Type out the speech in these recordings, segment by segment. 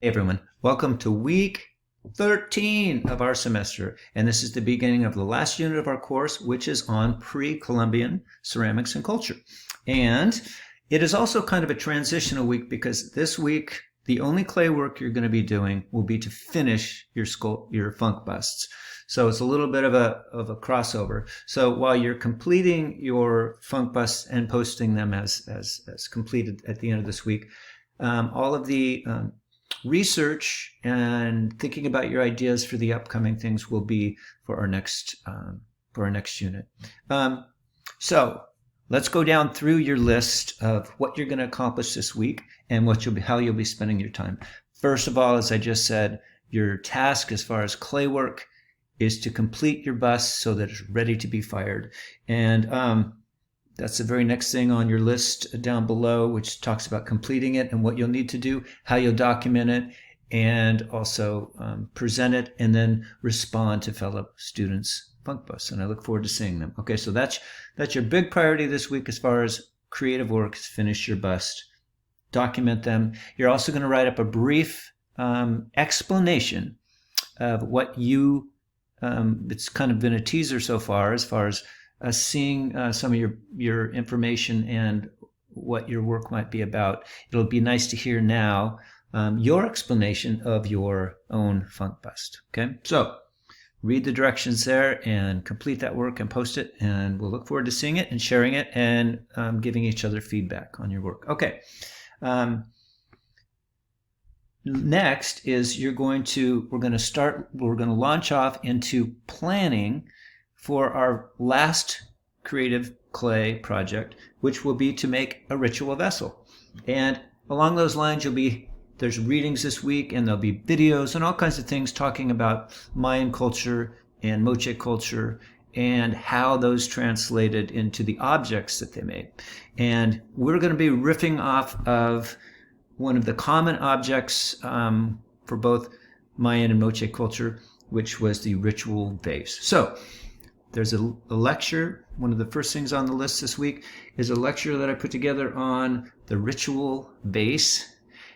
Hey everyone, welcome to week 13 of our semester, and this is the beginning of the last unit of our course, which is on pre-Columbian ceramics and culture. And it is also kind of a transitional week because this week the only clay work you're going to be doing will be to finish your funk busts. So it's a little bit of a crossover. So while you're completing your funk busts and posting them as completed at the end of this week, all of the research and thinking about your ideas for the upcoming things will be for our next unit. So let's go down through your list of what you're going to accomplish this week and how you'll be spending your time. First of all, as I just said, your task as far as clay work is to complete your bust so that it's ready to be fired. And that's the very next thing on your list down below, which talks about completing it and what you'll need to do, how you'll document it, and also present it, and then respond to fellow students' funk busts. And I look forward to seeing them. Okay, so that's your big priority this week as far as creative work is finish your bust, document them. You're also going to write up a brief explanation of what it's kind of been a teaser so far as seeing some of your information and what your work might be about. It'll be nice to hear now your explanation of your own funk bust. Okay, so read the directions there and complete that work and post it, and we'll look forward to seeing it and sharing it and giving each other feedback on your work. Okay. Next is we're going to launch off into planning for our last creative clay project, which will be to make a ritual vessel. And along those lines, there's readings this week, and there'll be videos and all kinds of things talking about Mayan culture and Moche culture and how those translated into the objects that they made. And we're going to be riffing off of one of the common objects for both Mayan and Moche culture, which was the ritual vase. So there's a lecture. One of the first things on the list this week is a lecture that I put together on the ritual vase.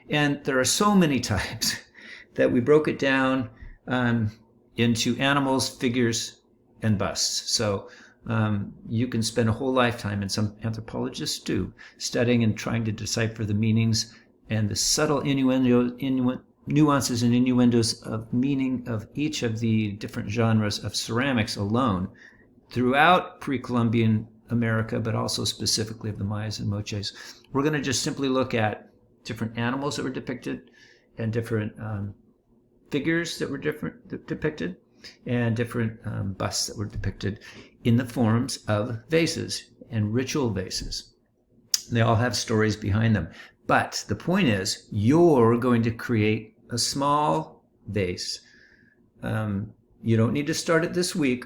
And there are so many types that we broke it down into animals, figures, and busts. So you can spend a whole lifetime, and some anthropologists do, studying and trying to decipher the meanings and the subtle nuances and innuendos of meaning of each of the different genres of ceramics alone throughout pre-Columbian America, but also specifically of the Mayas and Moches. We're going to just simply look at different animals that were depicted and different figures that were depicted and different busts that were depicted in the forms of vases and ritual vases. They all have stories behind them. But the point is, you're going to create a small vase. You don't need to start it this week.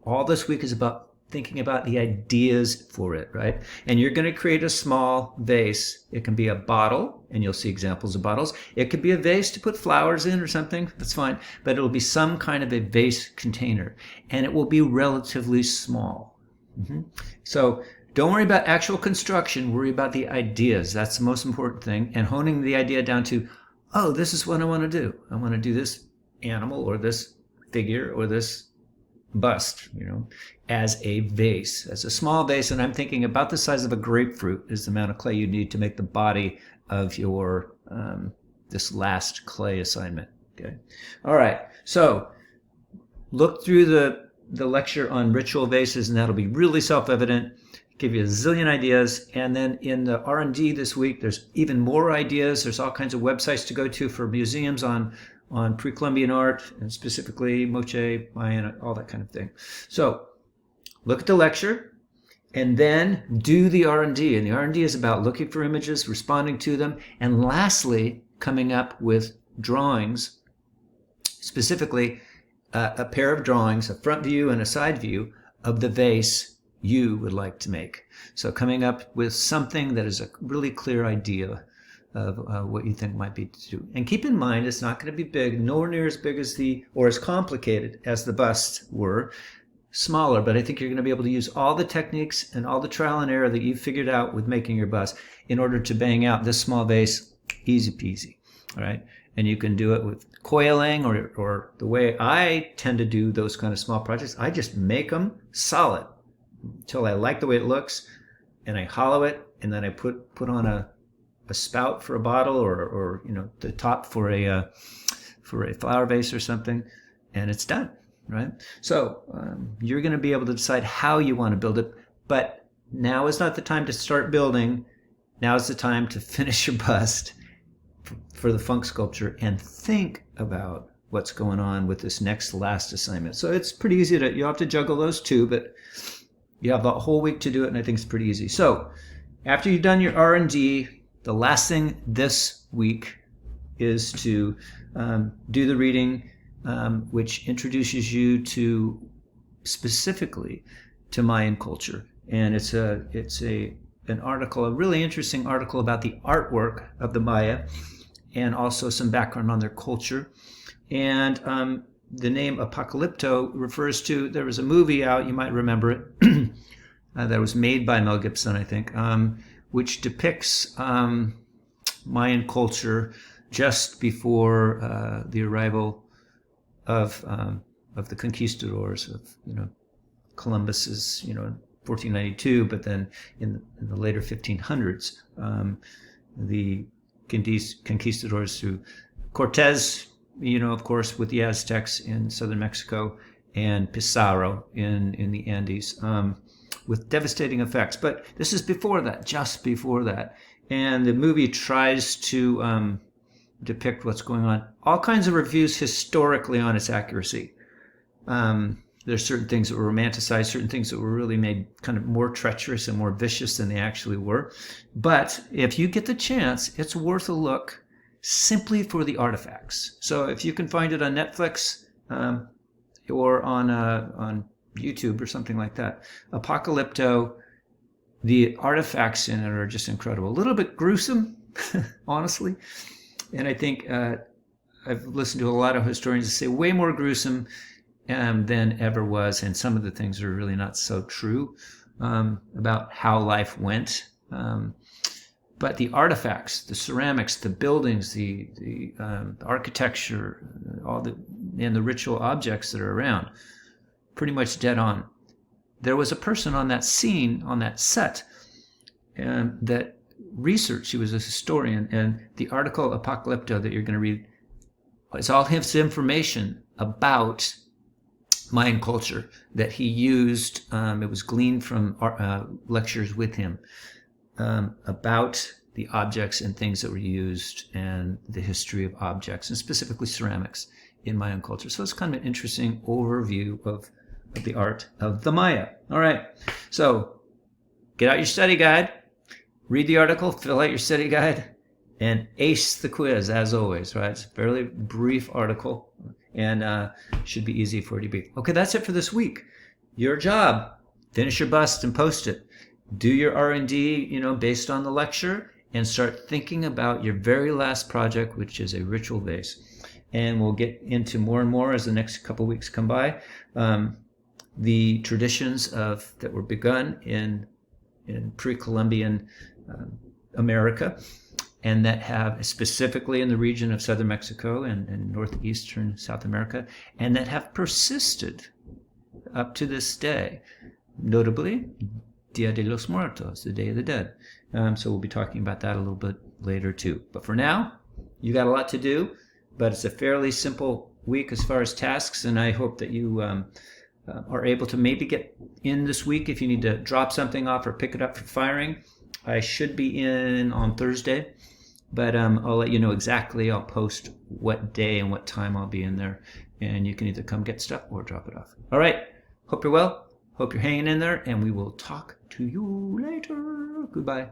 All this week is about thinking about the ideas for it, right? And you're going to create a small vase. It can be a bottle, and you'll see examples of bottles. It could be a vase to put flowers in or something. That's fine. But it'll be some kind of a vase container, and it will be relatively small. So don't worry about actual construction. Worry about the ideas. That's the most important thing. And honing the idea down to, oh, this is what I want to do. I want to do this animal or this figure or this bust, as a vase, as a small vase. And I'm thinking about the size of a grapefruit is the amount of clay you need to make the body of your this last clay assignment. Okay. All right. So look through the lecture on ritual vases, and that'll be really self-evident. Give you a zillion ideas. And then in the R&D this week, there's even more ideas. There's all kinds of websites to go to for museums on pre-Columbian art, and specifically Moche, Mayan, all that kind of thing. So look at the lecture and then do the R&D. And the R&D is about looking for images, responding to them, and lastly, coming up with drawings, specifically a pair of drawings, a front view and a side view of the vase you would like to make. So coming up with something that is a really clear idea of what you think might be to do. And keep in mind, it's not going to be big, nowhere near as big as or as complicated as the busts were, smaller, but I think you're going to be able to use all the techniques and all the trial and error that you've figured out with making your bust in order to bang out this small vase, easy peasy. All right. And you can do it with coiling, or the way I tend to do those kind of small projects, I just make them solid until I like the way it looks, and I hollow it, and then I put on a spout for a bottle, or the top for a flower vase or something, and it's done, right? So you're going to be able to decide how you want to build it, but now is not the time to start building. Now is the time to finish your bust for the funk sculpture and think about what's going on with this last assignment. So it's pretty easy you'll have to juggle those two, but you have the whole week to do it, and I think it's pretty easy. So after you've done your R&D, the last thing this week is to do the reading, which introduces you to specifically to Mayan culture. And it's an article, a really interesting article about the artwork of the Maya, and also some background on their culture. And the name Apocalypto refers to, there was a movie out, you might remember it, that was made by Mel Gibson, I think, which depicts Mayan culture just before the arrival of the conquistadors, of Columbus's 1492, but then in the later 1500s, the conquistadors through Cortez, of course, with the Aztecs in southern Mexico, and Pizarro in the Andes, with devastating effects. But this is before that, just before that. And the movie tries to depict what's going on. All kinds of reviews historically on its accuracy. There's certain things that were romanticized, certain things that were really made kind of more treacherous and more vicious than they actually were. But if you get the chance, it's worth a look simply for the artifacts. So if you can find it on Netflix or on YouTube or something like that, Apocalypto, the artifacts in it are just incredible. A little bit gruesome, honestly. And I think I've listened to a lot of historians say way more gruesome than ever was, and some of the things are really not so true about how life went. But the artifacts, the ceramics, the buildings, the architecture, and the ritual objects that are around, pretty much dead on. There was a person on that scene, on that set, that researched. He was a historian, and the article Apocalypto that you're going to read is all his information about Mayan culture that he used. It was gleaned from lectures with him about the objects and things that were used, and the history of objects, and specifically ceramics in Mayan culture. So it's kind of an interesting overview of the art of the Maya. All right, so get out your study guide, read the article, fill out your study guide, and ace the quiz, as always, right? It's a fairly brief article, and should be easy for you to beat. Okay, that's it for this week. Your job, finish your bust and post it. Do your R&D, based on the lecture, and start thinking about your very last project, which is a ritual vase. And we'll get into more and more as the next couple weeks come by. The traditions that were begun in pre-Columbian America, and that have specifically in the region of southern Mexico and northeastern South America, and that have persisted up to this day, notably Dia de los Muertos, the Day of the Dead. So we'll be talking about that a little bit later too. But for now, you got a lot to do, but it's a fairly simple week as far as tasks, and I hope that you are able to maybe get in this week if you need to drop something off or pick it up for firing. I should be in on Thursday, but I'll let you know exactly. I'll post what day and what time I'll be in there, and you can either come get stuff or drop it off. All right. Hope you're well. Hope you're hanging in there, and we will talk to you later. Goodbye.